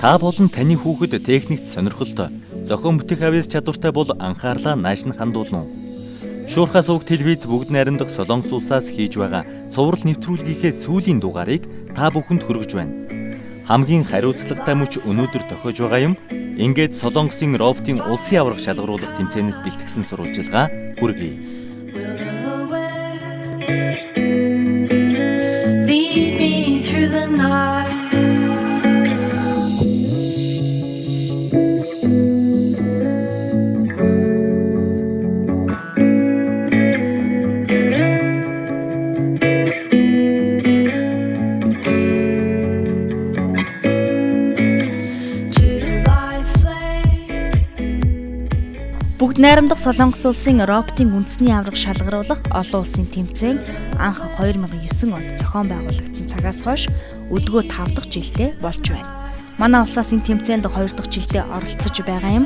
Та болон таны хүүхэд техникт сонирхолтой, зохион бүтээх авьяас чадвартай бол анхаарлаа нааш нь хандуулна уу? Шуурхаас уг телевиз бүгд найрамдах Солонгос улсаас хийж байгаа цуврал нэвтрүүлгийнхээ сүүлийн дугаарыг та бүхэнд хүргэж байна. Хамгийн хариуцлагатай мөч өнөөдөр тохиож байгаа юм. Ингээд Солонгосын роботын улсын аварга шалгаруулах тэмцээнээс бэлтгэсэн сурвалжилгаа хүргэе. Lead me through the night. Бүгд найрамдах Солонгос улсын роботын үндэсний аварга шалгаруулах олон улсын тэмцээн анх 2009 онд зохион байгуулагдсан цагаас хойш өдгөө 5 дахь жилдээ болж байна. Манай улсаас энэ тэмцээнд 2 дахь жилдээ оролцож байгаа юм.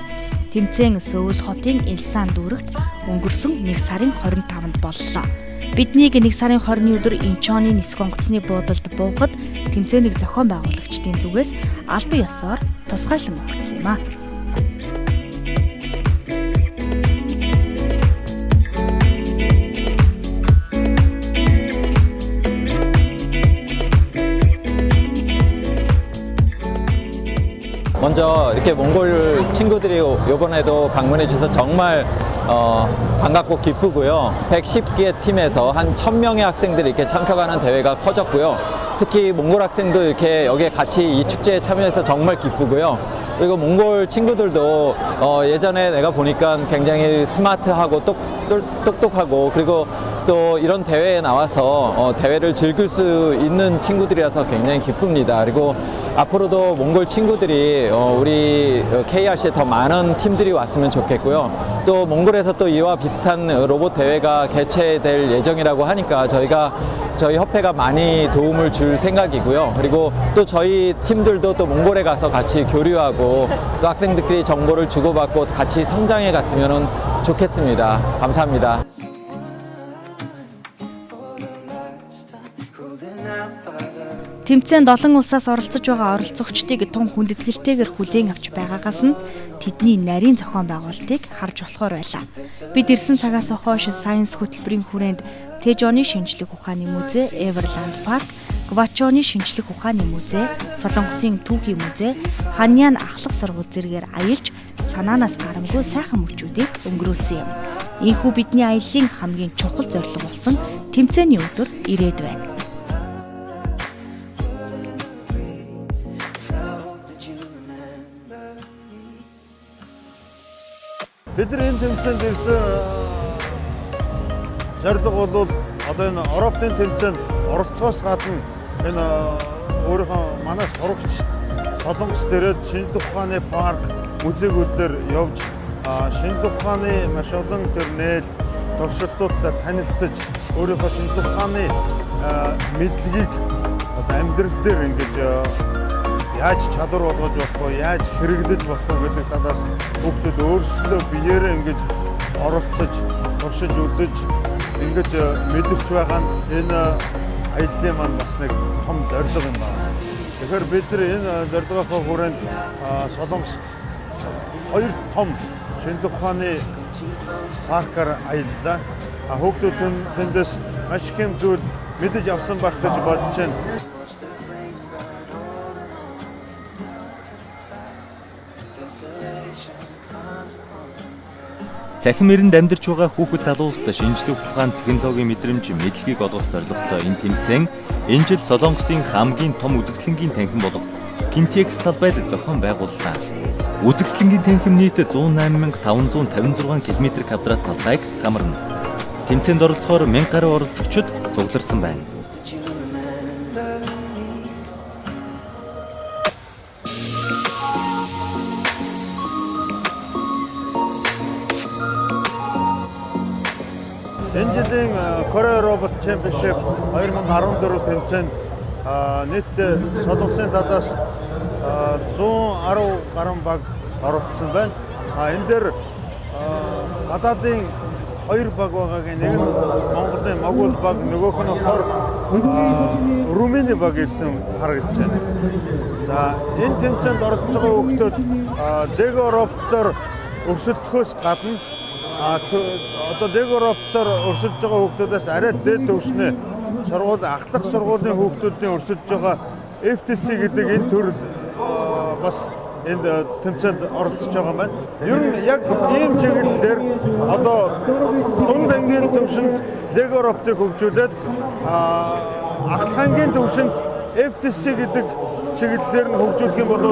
Тэмцээн Сөүл хотын Илсан дүүрэгт өнгөрсөн 1 сарын 25-нд боллоо. Биднийг 1 сарын 20-ны өдөр Инчоны нисэх онгоцны буудалд буухад тэмцээнийг зохион байгуулагчдын зүгээс албан ёсоор тусгайлан өгсөн юм а. 먼저 이렇게 몽골 친구들이 이번에도 방문해 주셔서 정말 반갑고 기쁘고요. 110개 팀에서 한 1000명의 학생들이 이렇게 참석하는 대회가 커졌고요. 특히 몽골 학생도 이렇게 여기에 같이 이 축제에 참여해서 정말 기쁘고요. 그리고 몽골 친구들도 예전에 내가 보니까 굉장히 스마트하고 똑똑하고 그리고 또 이런 대회에 나와서 대회를 즐길 수 있는 친구들이라서 굉장히 기쁩니다. 그리고 앞으로도 몽골 친구들이 우리 KRC에 더 많은 팀들이 왔으면 좋겠고요. 또 몽골에서 또 이와 비슷한 로봇 대회가 개최될 예정이라고 하니까 저희 협회가 많이 도움을 줄 생각이고요. 그리고 또 저희 팀들도 또 몽골에 가서 같이 교류하고 또 학생들끼리 정보를 주고받고 같이 성장해 갔으면 좋겠습니다. 감사합니다. Тэмцээнд олон улсаас оролцож байгаа оролцогчдыг тун хүндэтгэлтэйгээр хүлээн авч байгаагаас нь тэдний нарийн зохион байгуулалтыг харж болохоор байлаа. Бид ирсэн цагаас хойш Science хөтөлбөрийн хүрээнд Тэжоны шинжлэх ухааны музей, Everland Park, Гвачоны шинжлэх ухааны музей, Солонгосын түүхийн музей, Ханьян ахлах сургууль зэргээр аялж санаанаас гарамгүй сайхан мөчүүдийг өнгөрүүлсэн юм. Ийхүү бидний аяллаа хамгийн чухал зорилго болсон тэмцээний өдөр ирээд байна. Бидний энэ тэмцээнд ирсэн зорилго бол одоо энэ Европын тэмцээнд оролцохоос гадна энэ өөрийнхөө манай сурагч Солонгос дээрээ шинжлэх ухааны парк музейгүүдээр явж шинжлэх ухааны маш олон төрөл туршилтуудтай танилцж өөрийнхөө шинжлэх ухааны мэдлэгийг амьдрал дээр ингэж яаж чадвар болгож болох вэ, яаж хэрэглэж болох вэ гэдэг талаас хүүхдүүд өөрсдөө биеэрээ ингэж оролцож, туршиж үзэж, ингэж мэдэрч байгаа нь энэ аяллаа маань бас нэг том зорилго юм байна. Тэгэхээр бид нар энэ зорилгынхаа хүрээнд Солонгос 2 том шинжлэх ухааны паркаар аяллаа. Хүүхдүүд тэндээс маш их юм зүйл мэдэж авсан байх гэж бодож байна. Цахим эрэнд амьдарч байгаа хүүхэд залууст шинжлэх ухаан технологийн мэдрэмж мэдлэгийг олгох зорилготой энэ тэмцээн энэ жил Солонгосын хамгийн том үзэсгэлэнгийн танхим болох Kintex талбайд зохион байгууллаа. Үзэсгэлэнгийн танхим нийт 108,556 км2 талбайг хамарна. Тэмцээнд оролцохоор 1000 гаруй оролцогчид цугларсан байна. Энэ жилийн Korea Robot Championship 2014 тэмцээнд нийт Солонгосын талаас 110 гаруй баг оролцсон байна. Энэ дээр гадаадын 2 баг байгаагийн нэг нь Монголын Могул баг, нөгөөх нь болохоор Румыны баг ирсэн харагдаж байна. За энэ тэмцээнд оролцож байгаа хүүхдүүд Лиг Европтоор өрсөлдөхөөс гадна одоо Лиг Европтоор өрсөлдөж байгаа хүүхдүүдээс арай дээд төвшний сургууль ахлах сургуулийн хүүхдүүдийн өрсөлдөж байгаа FTC гэдэг энэ төрөл бас энд тэмцээнд оролцож байгаа юм байна. Ер нь яг ийм чиглэлээр одоо дунд ангийн төвшөнд Лиг Европыг хөгжүүлээд ахлахангийн төвшөнд FTC гэдэг чиглэлээр нь хөгжүүлэх юм бол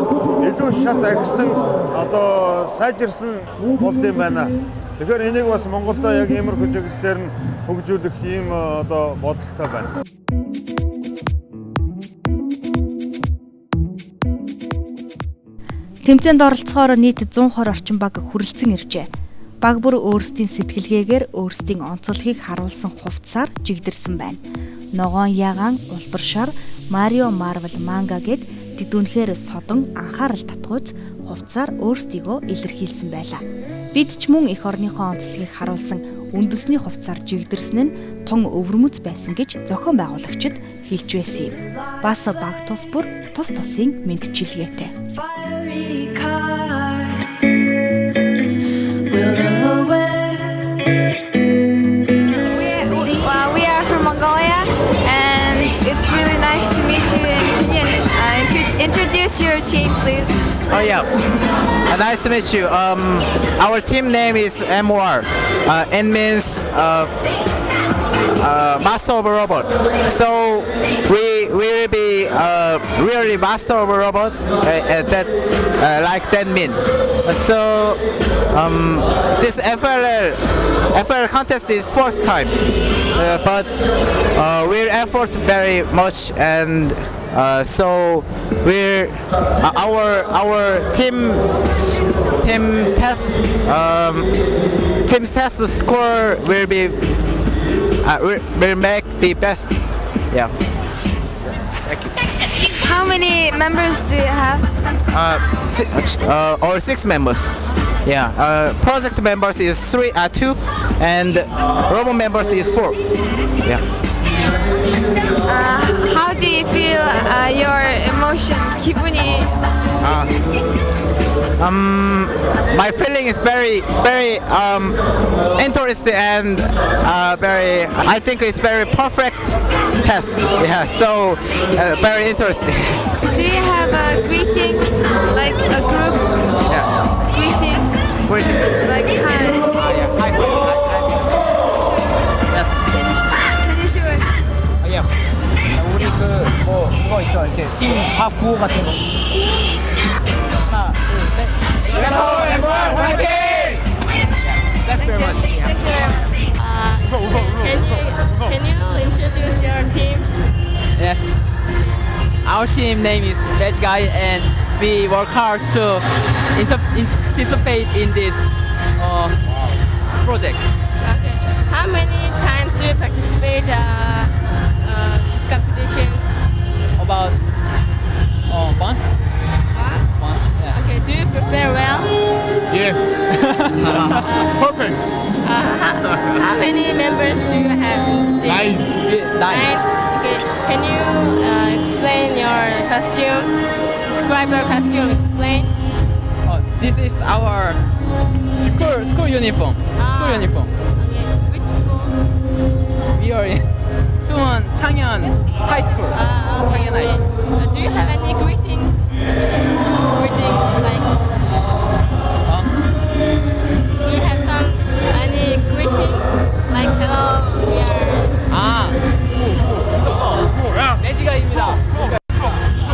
илүү шат агсан одоо сайжирсан болд юм байна. Тэгэхээр энийг бас Монголдо яг иймэрхүү чиглэлээр нь хөгжүүлэх ийм одоо бодолтой байна. Тэмцээнд оролцохоор нийт 120 орчим баг хүрэлцэн иржээ. Баг бүр өөрсдийн сэтгэлгээгээр өөрсдийн онцлогийг харуулсан хувцсаар жигдэрсэн байна. Ногоон ягаан, улбар шар, Марио Марвел манга гэд тэдүүнхээр содон анхаарал татгууц хувцсаар өөрсдийгөө илэрхийлсэн байлаа. Бид ч мөн эх орныхоо онцлогийг харуулсан үндэсний хувцсаар жигдэрсэн нь тун өвөрмөц байсан гэж зохион байгуулагчид хэлж байсан юм. Бас баг тус бүр тус тусын мэдчилгээтэй. Fiery car will We are from Mongolia, and it's really nice to meet you. And can you introduce your team, please? Oh yeah, nice to meet you. Our team name is MOR. It means Master of a Robot. So we will be really Master of a Robot. Like that mean. So this FL contest is first time, but we'll effort very much, and so we're our team test score will be will make the best. Yeah. Thank you. How many members do you have? Or 6 members. Yeah. Project members is 2, and Robo members is 4. Yeah. How do you feel your emotion, 기분이? My feeling is very interesting, and I think it's very perfect test. Yeah, so very interesting. Do you have a greeting, like a group Yeah. greeting, like hi? Yeah. High five. Yes. Can you show us? Yeah. 우리 그거 있어, 이렇게 팀 밥 구호 같은 거. 하나, 둘, 셋. 샘플 M1 화이팅! That's very much. Thank you very much. Can you introduce your team? Yes. Our team name is Veg Guy, and we work hard to participate in this project. Okay. How many times do you participate this competition? About month. Month. Yeah. Okay. Do you prepare well? Yes. Perfect. How many members do you have in this team? 9. Okay. Can you explain your costume? Describe your costume. Explain. This is our school uniform. School uniform. Okay. Which school? We are in Suwon Changyeon High School. Okay. Changyeon High School. Do you have any greetings? Greetings like. Do you have any greetings like hello? We are. 레지가입니다.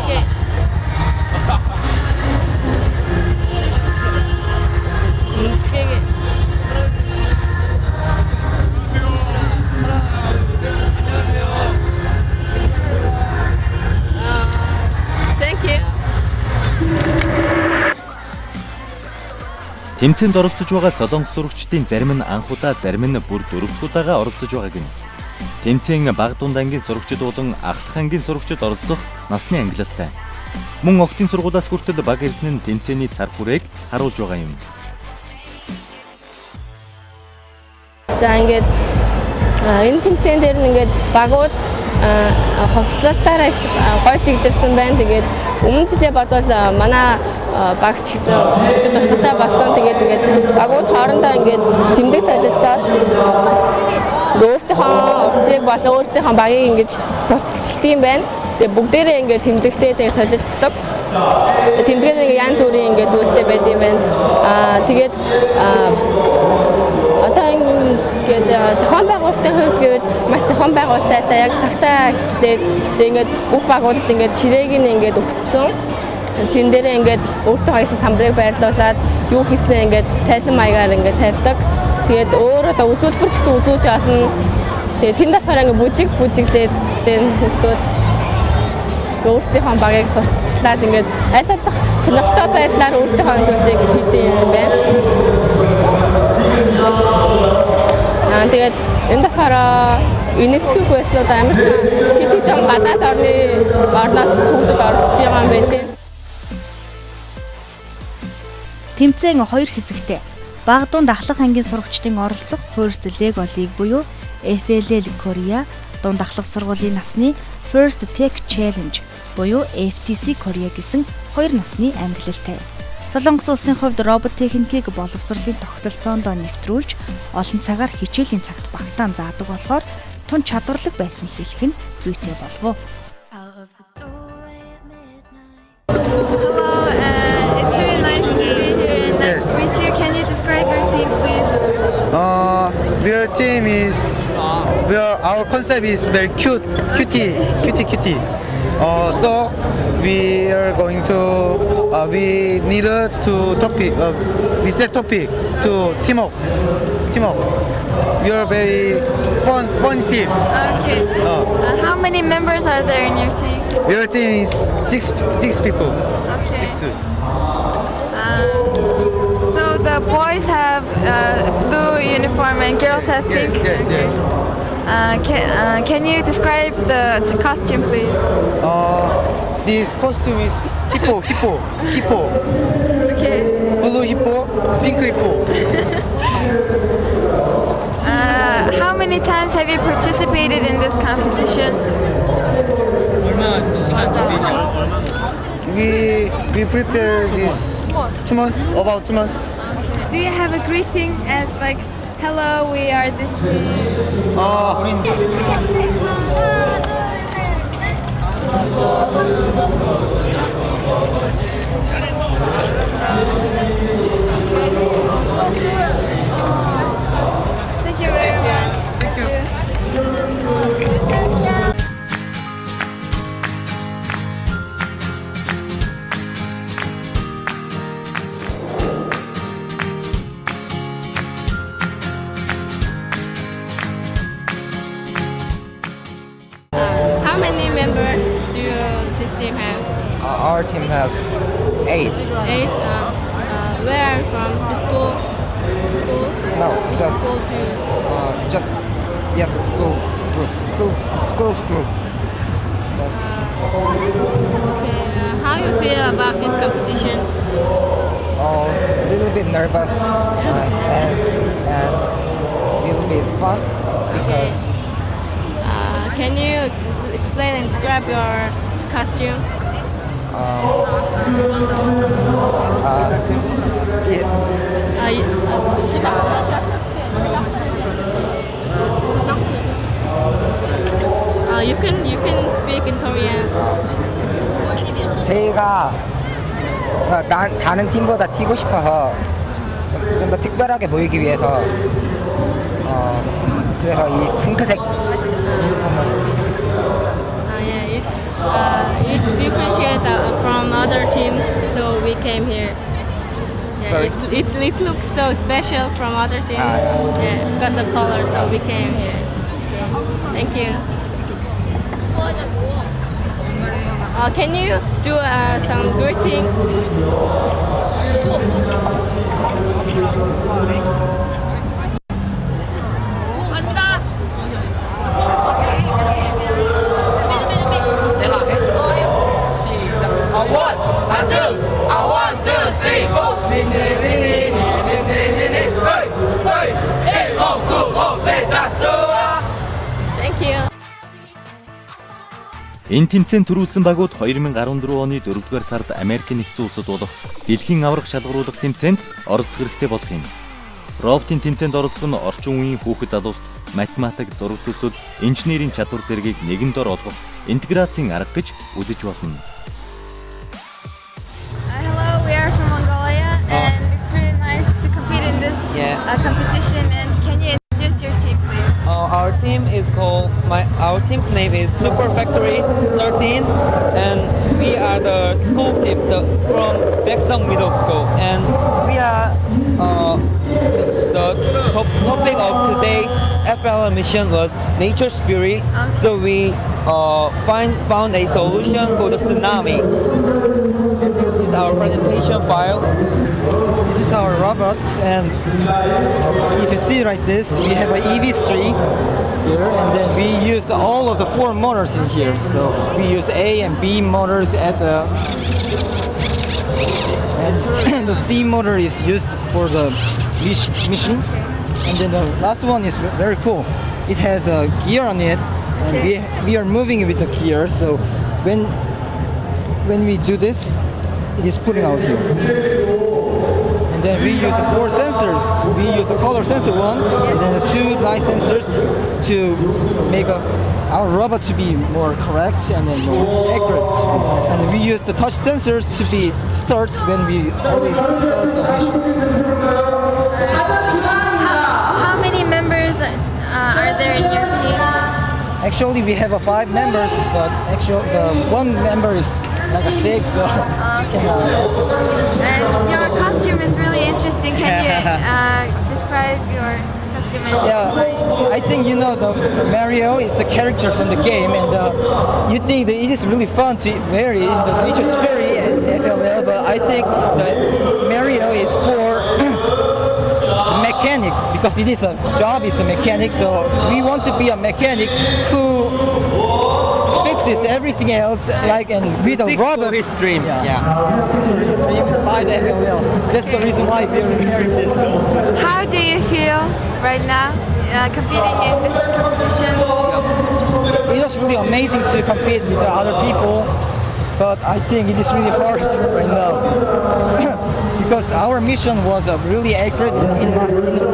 Okay. Thank you. Тэмцээнд оролцож байгаа солонгос сурагчдын зарим нь анхудаа, зарим нь бүр дөрөвдүгээр удаага оролцож байгааг нь. Тэмцээн баг дунд ангийн сурагчид болон ахлах ангийн сурагчид оролцох насны ангилалтай. Мөн октын сургуулиас хүртэл баг ирсэн нь тэмцээний цар хүрээг харуулж байгаа юм. За ингээд энэ тэмцээн дээр нь ингээд багууд ховслолтаараа их гой чигдэрсэн байна. Тэгээд өмнө жилээ бодвол манай багч гэсэн туршлагатай болсон. Тэгээд ингээд багууд хоорондоо ингээд тэмдэг солилцоод өөрсдийнхөө усыг болон өөрсдийнхөө багийг ингэж сурталчилт юм байна. Тэгээд бүгдээрээ ингээд тэмдэгтэй тэгээд солилцдог. Тэмдгээр нэг янз бүрийн ингээд зүйлтэй байд юм байна. Тэгээд одоо ингээд зохион байгуулалтын хувьд гэвэл маш зохион байгуулалттай яг цагтаа эхлээд ингээд бүх байгуулалт ингээд ширээг нь ингээд өгсөн. Тэн дээрээ ингээд өөртөө хийсэн самбарыг байрлуулад юу хийснээ ингээд тайлан маягаар ингээд тавьдаг. Тэгээд өөр одоо үзүүлбэр ч гэсэн үзүүлж олно. Тэгээд тэнд болохоор ингээд бүжиглээд хүмүүс өөрсдийнхөө багийг сурталчлаад ингээд аль болох сонирхолтой байдлаар өөрсдийнхөө зүйлийг хийдэг юм байна. Тэгээд энэ дахаар энэтхэг байснууд амарсан хэд хэдэн гадаад орноос сүмдэд оролцож байгаа юм байлээ. Тэмцээн 2 хэсэгтэй. Баг дунд ахлах ангийн сурагчдын оролцох First Lego League буюу FLL Korea, дунд ахлах сургуулийн насны First Tech Challenge буюу FTC Korea гэсэн 2 насны ангилалтай. Солонгос улсын хувьд робот техникийг боловсролын тогтолцоонд нэвтрүүлж олон цагаар хичээлийн цагт багтаан заадаг болохоор тун чадварлаг байсныг хэлэх нь зүйтэй болов. Hello, it's really nice to be here and nice to meet you. Can you describe your team, please? Our concept is very cutie. So we are going to we need to topic we set topic to teamwork. You're very fun team. Okay. How many members are there in your team? Your team is six people. Okay. So the boys have blue uniform and girls have pink. Yes. Can you describe the costume, please? This costume is hippo. Okay. Blue hippo, pink hippo. How many times have you participated in this competition? We prepare this 2 months, about 2 months. Do you have a greeting as like, hello, we are this team? Thank you very much. Thank you. How many members do this team have? Our team has 8. 8. Where are you from? The school? No, Which just school do you? yes, school group. Just Okay. How you feel about this competition? a little bit nervous and a little bit fun because Can you explain and describe your costume? You can speak in Korean. 제가 다른 팀보다 튀고 싶어서 좀 더 특별하게 보이기 위해서 그래서 이 핑크색 유니폼을 택했습니다. Yeah, it differentiates from other teams, so we came here. Sorry? Yeah, it looks so special from other teams. Yeah, because of color, so we came here. Okay. Thank you. Can you do some greeting? Thank you. Энэ тэмцээнд төрүүлсэн багууд 2014 оны 4-р сард Америкийн нэгдсэн улсад болох дэлхийн аварга шалгаруулах тэмцээнд оролцох хэрэгтэй болох юм. Роботын тэмцээнд оролцох нь орчин үеийн хүүхэд залуус математик, зураг төсөл, инженерийн чадвар зэргийг нэгэн дор олгох интеграцийн арга гэж үзэж болно. Hello, we are from Mongolia, and it's really nice to compete in this competition. And can you introduce your team, please? Our team is our team's name is Super Factory 13, and we are the school team from Baeksang Middle School, and we are the topic of today's FLL mission was nature's fury. So we found a solution for the tsunami. And this is our presentation files. This is our robots, and if you see like this, we have an EV3 here, and then we use all of the 4 motors in here. So we use A and B motors at the and the C motor is used for the mission. And then the last one is very cool. It has a gear on it, and we are moving with the gear. So when we do this, it is putting out here. And then we use 4 sensors. We use the color sensor one, and then the 2 light sensors to make our robot to be more correct and then more accurate. And we use the touch sensors to be starts when we always start the missions. How many members are there in your team? Actually, we have 5 members, but actually the 1 member is like a 6, so And your costume is really interesting. Can you describe your costume? I think you know the Mario is a character from the game, and you think that it is really fun to wear it in the Nature's Fury and FLL, but I think that Mario is for the mechanic, because it is a job is a mechanic, so we want to be a mechanic who fixes everything else, like and with the robots. His dream. Six for his dream by the FLL. That's the reason why we are wearing this. How do you feel right now competing in this competition? It was really amazing to compete with the other people, but I think it is really hard right now because our mission was really accurate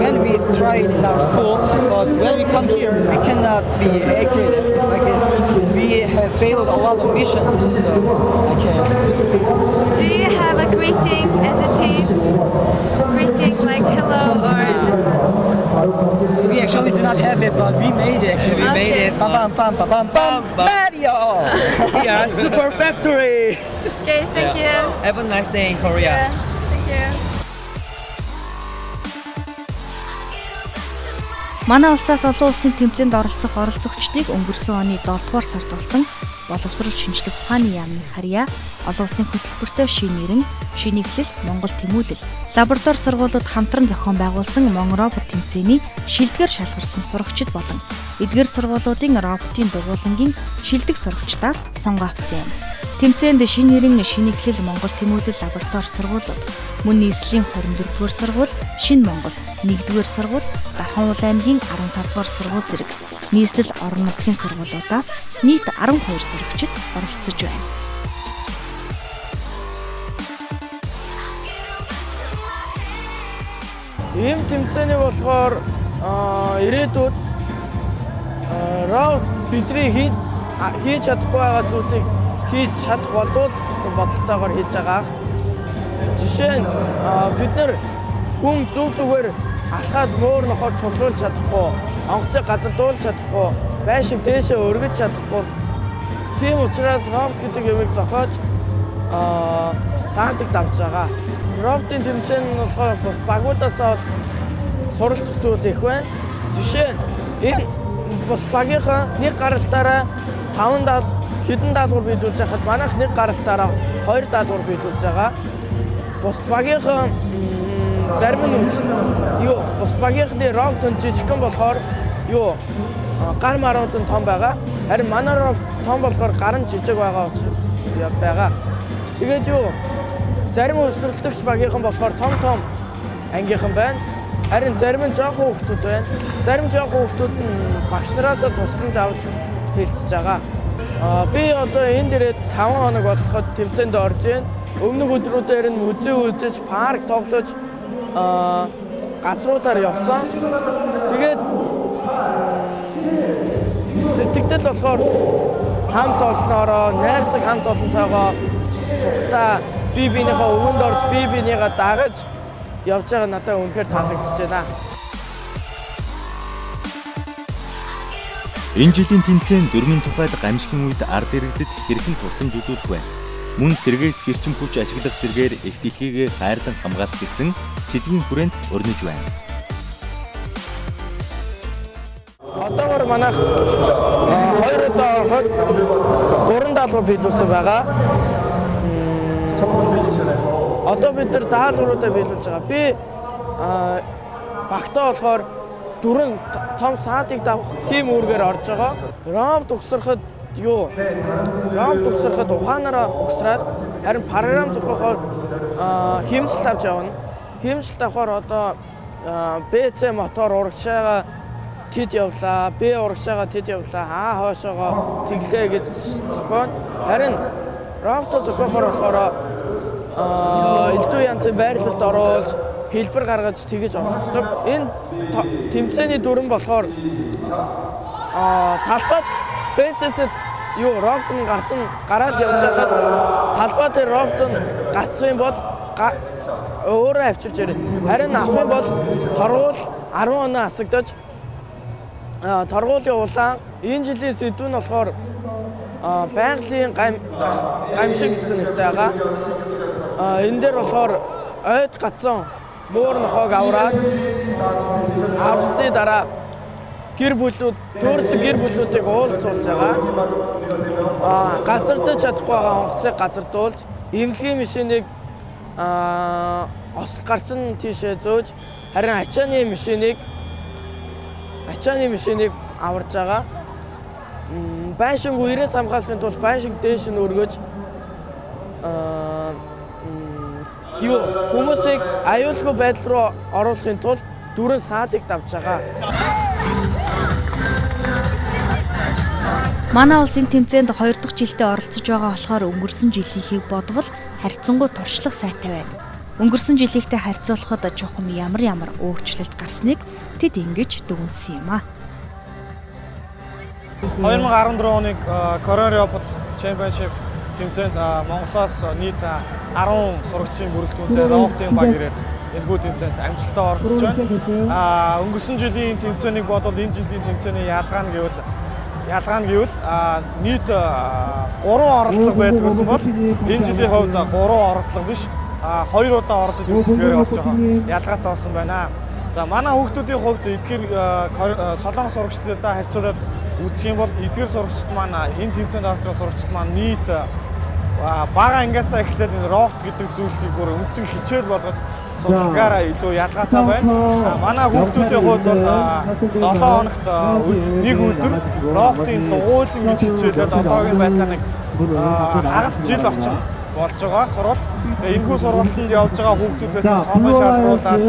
when we tried in our school, but when we come here, we cannot be accurate. It's like this. We have failed a lot of missions, so I can't. Do you have a greeting as a team? Greeting like hello or this one? We actually do not have it, but we made it. Actually, we made it. Bam, bam, bam, bam, bam, Mario! Yeah, Super Factory. Okay, thank you. Have a nice day in Korea. Yeah, thank you. Манай улсаас олон улсын тэмцээнд оролцогчдыг өнгөрсөн оны 7 дугаар сард болсон боловсрол шинжлэх ухааны яамны харьяа, олон улсын хөтөлбөртэй шин нэрэн, шинэ эхлэл, Монгол тэмүүлэл, лаборатори сургуулиуд хамтран зохион байгуулсан робот тэмцээний шилдэгэр шалгарсан сурагчид болон эдгээр сургуулиудын роботын дугуулангийн шилдэг сурагчдаас сонгоо авсан юм. Тэмцээнд шинэ нэрэн, шинэ эхлэл, Монгол тэмүүлэл лаборатори сургуулиуд, мөн нийслэлийн 24-р сургууль, Шинэ Монгол 1-р сургууль, Дархан уул аймгийн 15-р сургууль зэрэг нийслэл орон нутгийн сургуулиудаас нийт 12 сурагчид оролцож байна. Ийм тэмцээний болохоор ирээдүйд робот бидний хийж чадахгүй байгаа зүйлийг хийж чадах болов гэсэн бодолтойгоор хийж байгаа. Жишээ нь бид нэр хүн зүгээр алхаад мөр нохоор цуглуулж чадахгүй, онгоцыг газардуулж чадахгүй, байшин дээшээ өргөж чадахгүй. Тийм учраас робот гэдэг юмыг зохиож саантыг давж байгаа. Роботын тэмцээн нь болохоор бас багуудаас суралцах зүйл их байна. Жишээ нь энэ бас багийнхаа нэг гаралтаараа 5 хэдэн даалгавар биелүүлж байхад манайх нэг гаралтаараа 2 даалгавар биелүүлж байгаа. Бус багийнхаа зарим нь бус багийнхны робот нь жижигхэн болохоор гар марууд нь том байгаа. Харин манай робот том болохоор гар нь жижиг байгаа байгаа. Тэгээд зарим өсвөрлөгч багийнхан болохоор том ангийнхан байна. Харин зарим нь жоохон хүүхдүүд байна. Зарим жоохон хүүхдүүд нь багш нараас тусламж авч хэлцэж байгаа. Би одоо энэ дээрээ 5 хоног болоход тэмцээнд орж байна. Өмнөх өдрүүдээр нь музей үзэж, парк тоглож газруудаар явсан. Тэгээд сэтгэл болохоор хамт олноороо, найрсаг хамт олонтойгоо цухтаа бие биенийхээ өвөнд орж, бие биенийгээ дагаж явж байгаа надад үнэхээр таалагдчихж байна. Энэ жилийн тэмцээн дөрмийн тухайд гамшигын үед ард иргэдэд хэрхэн тусламж үзүүлэх вэ? Мөн сэргээлт хэрчим хүч ашиглах зэргээр их дэлхийгээ хайрлан хамгаалах гэсэн сэдвийн хүрээнд өрнөж байна. Одоогоор манайх 2 удаа ороход 3 даалгавар биелүүлсэн байгаа. Одоо бид нар даалгавруудаа биелүүлж байгаа. Би багтаа болохоор 4 том саадыг давах тим үүргээр орж байгаа. Раунд угсрахад ухаанаараа угсраад харин програм зохиохоор хэмжэлт авч явна. Хэмжэлт авахаар одоо БЦ мотор урагшаага тэд явлаа, Б урагшаага тэд явлаа, А хоошоогоо тэглээ гэж зохион. Харин раундаа зохиохоор болохоор элдв янзын байрлалд оруулж хэлбэр гаргаж тэгэж оролцдог. Энэ тэмцээний дүрэн болохоор талбайд БСС-д рофтон гараад явж байгаад талбай дээр рофтон гацх юм бол өөрөө авчирч ирнэ. Харин авах юм бол торгуул 10 оноо асагдаж торгуулийн улаан энэ жилийн сэдв нь болохоор байгалийн гамшиг гэсэн нэртэй байгаа. Энэ дээр болохоор ойд гацсан буур нохоог авраад авсны дараа төрсөн гэр бүлүүдийг уулзуулж байгаа. Газардаж чадахгүй байгаа онгоцыг газардуулж, эмнэлгийн машиныг осол гарсан тийшээ зөөж, харин ачааны машиныг аварж байгаа. Байшингүй ирээс хамгаалахын тулд байшинг дээш нь өргөж хүмүүсийг аюулгүй байдал руу оруулахын тулд 4 саадыг давж байгаа. Манай улсын тэмцээнд 2 дахь жилдээ оролцож байгаа болохоор өнгөрсөн жилийнхийг бодвол харьцангуй туршлага сайтай байна. Өнгөрсөн жилийнхтэй харьцуулахад чухам ямар өөрчлөлт гарсныг тэд ингэж дүгнсэн юм а. 2014 оны Korean Robot Championship тэмцээнд Монголоос нийт 10 сурагчийн бүрэлдэхүүнтэй роботын баг ирээд энэхүү тэмцээнд амжилттай оролцож байна. Өнгөрсөн жилийн тэмцээнийг бодвол энэ жилийн тэмцээний ялгаа нь гэвэл нийт 3 оролдлого байдаг гэсэн бол энэ жилийн хувьд 3 оролдлого биш 2 удаа оролдож үзэлтгээр болж байгаа ялгаатай болсон байна. За манай хүүхдүүдийн хувьд эдгээр солонгос сурагчдад харьцуулаад үзэх юм бол эдгээр сурагчид маань энэ тэмцээнд орж байгаа сурагчид маань нийт бага ангиасаа эхлээд энэ робот гэдэг зүйлийг бүр үндсэн хичээл болгож судалгаараа илүү ялгаатай байна. Манай хүүхдүүдийн хувьд бол 7 хоногт нэг өдөр роботын дугуйлан гэж хичээлээд одоогийн байдлаар нэг хагас жил орчим болж байгаа сурвалж. Тэгээ энэхүү сургалтанд явж байгаа хүүхдүүдээс сонгон шалгуулаад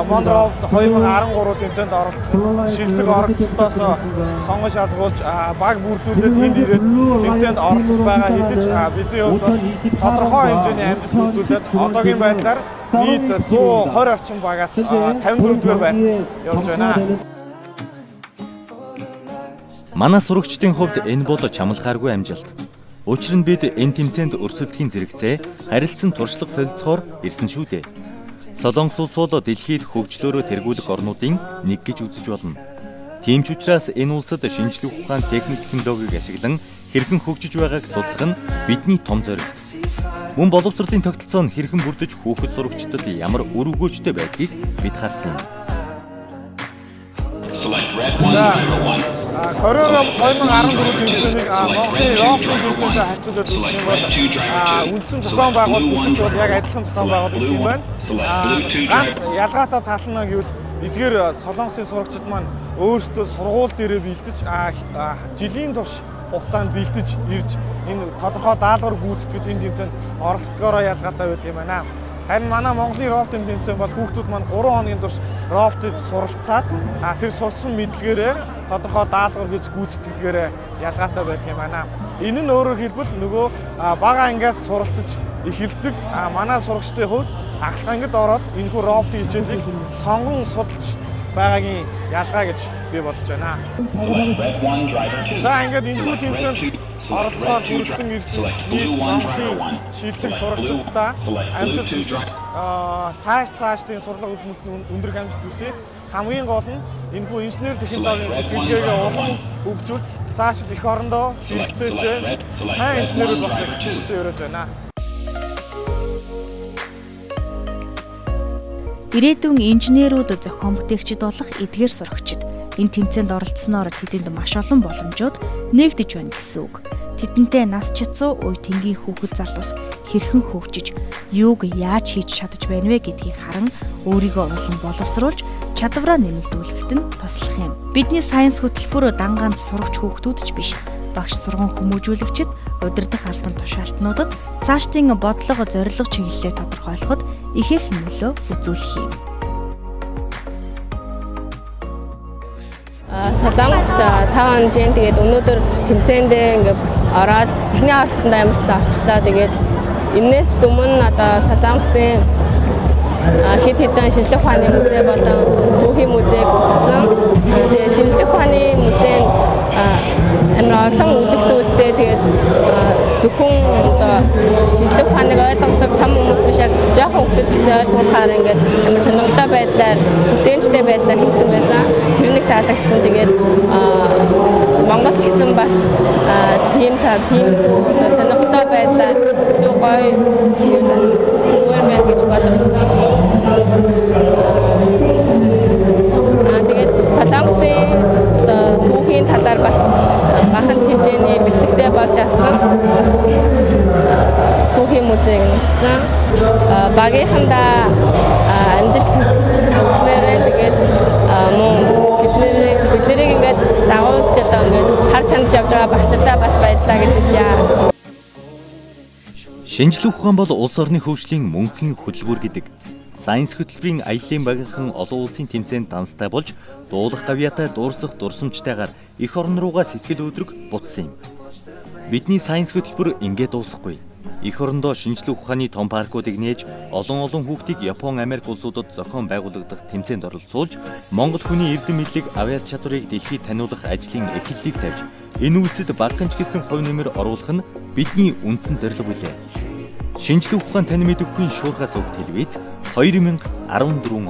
Монробот 2013 тэмцээнд оролцсон шилдэг оролцолтоос сонгон шалгуулж баг бүрдүүлээд энд ирээд тэмцээнд оролцож байгаа хэдиж бидний хувьд бас тодорхой хэмжээний амжилт үзүүлээд одоогийн байдлаар нийт 120 орчим багаас 54-р байранд явж байна. Манай сурагчдын хувьд энэ бол чамлахааргүй амжилт. Учир нь бид энэ тэмцээнд өрсөлдөхийн зэрэгцээ харилцан туршлага солилцохоор ирсэн шүү дээ. Солонгос улс бол дэлхийд хөгжлөөрөө тэргүүлэх орнуудын нэг гэж үзэж болно. Тийм ч учраас энэ улсад шинжлэх ухаан техник технологиг ашиглан хэрхэн хөгжиж байгааг судлах нь бидний том зорилго. Мөн боловсролын тогтолцоо нь хэрхэн бүрдэж хүүхэд сурагчдад ямар үр өгөөжтэй байдгийг бид харсан юм. Korean Robot 2014 тэмцээнийг Монголын роботын тэмцээтэй харьцуулаад үзэх юм бол үндсэн зохион байгуулалт бол яг адилхан зохион байгуулалт юм байна. Ганц ялгаатай тал нь гэвэл эдгээр солонгосын сурагчид маань өөрсдөө сургууль дээрээ бэлдэж жилийн турш хугацаанд бэлдэж ирж энэ тодорхой даалгавар гүйцэтгэж энэ тэмцээнд оролцдогоороо ялгаатай байдаг юм байна. Харин манай Монголын роботын тэмцээн бол хүүхдүүд маань 3 хоногийн турш роботыг суралцаад тэр сурсан мэдлэгээрээ тодорхой даалгавар хийж гүйцэтгэдгээр ялгаатай байдаг юм байна. Энэ нь өөрөөр хэлбэл нөгөө бага ангиас суралцж эхэлдэг манай сурагчдын хувьд ахлах ангид ороод энэхүү роботын хичээлийг сонгон судалж байгаагийн ялгаа гэж би бодож байна. За ингээд энэхүү тэмцээнд оролцоод хүрэлцэн ирсэн нийт Монголын шилдэг сурагчдаа амжилт хүсэж цаашдын сурлага хөтөлбөрт өндөр амжилт хүсье. Хамгийн гол нь энэхүү инженер технологийн сэтгэлгээгээ улам хөгжүүл цаашид эх орондоо хэрэгцээтэй сайн инженерүүд болохыг хүсэж өрөөж байна. Ирээдүйн инженерүүд, зохион бүтээгчид болох эдгээр сурагчид энэ тэмцээнд оролцсноор тэдэнд маш олон боломжууд нээгдэж байна гэсэн үг. Тэдэнтэй нас чацуу үе тэнгийн хүүхэд залуус хэрхэн хөгжиж, юуг яаж хийж чадаж байна вэ гэдгийг харан өөрийгөө улам боловсруулж чадвараа нэмэгдүүлэхэд нь туслах юм. Бидний сайенс хөтөлбөр дангаанд сурагч хүүхдүүд ч биш, багш сургууль хүмүүжүүлэгчид удирдах албан тушаалтнуудад цаашдын бодлого зорилго чиглэлээ тодорхойлоход их нөлөө үзүүлэх юм. Солонгост 5 хонжийн тэгээд өнөөдөр тэмцээндээ ингээд ороод эхний оролтонд амарсан орчлоо. Тэгээд энэс өмнө одоо Солонгосын хэд хэдэн шинжлэх ухааны музей болон түүхийн музейг үзсэн. Тэгээд шинжлэх ухааны музейд амар олон үзэг зүйлтэй тэгээд зөвхөн одоо шинжлэх ухааныг ойлгодог том хүмүүс биш яг жоохон хүмүүс ч гэсэн ойлгуулахаар ингээд амар сонирхолтой байдлаар бүтээмжтэй байдлаар хийсэн байсан. Тэрнийг таалагдсан. Тэгээд Монгол ч гэсэн бас тийм одоо сонирхолтой байдлаар илүү гоё хийлээс зүгээр байх гэж бодсон. Тэгээд Солонгосын одоо түүхийн талаар бас бахан хэмжээний мэдлэгтэй болж авсан. Түүхийн музейг нутсан. Багийнхандаа амжилт хүснээр тэгээд биднийг ингээд дагуулж одоо ингээд хар чанд явж байгаа багш нартай бас баярлалаа гэж хэлье. Шинжлэх ухаан бол улс орны хөгжлийн мөнхийн хөтөлбөр гэдэг. Сайенс хөтөлбөрийн аяллаа багийнхан олон улсын тэмцээнд данстай болж дуулах давьяатай дуурсах дурсамжтайгаар эх орн руугаа сэтгэл өдрөг буцсан юм. Бидний сайенс хөтөлбөр ингээд дуусахгүй. Эх орондоо шинжлэх ухааны том паркуудыг нээж олон хүүхдийг Япон, Америк улсуудад зохион байгуулагдах тэмцээнд оролцуулж Монгол хүний эрдэм мэдлэг авиац чадварыг дэлхийд таниулах ажлын эхлэлийг тавьж энэ үйлсэд багхан ч гэсэн хувь нэмэр оруулах нь бидний үндсэн зорилго билээ. Шинжлэх ухаан тань мэдвэхүйн шуурхаас өгт телевиз 2014 он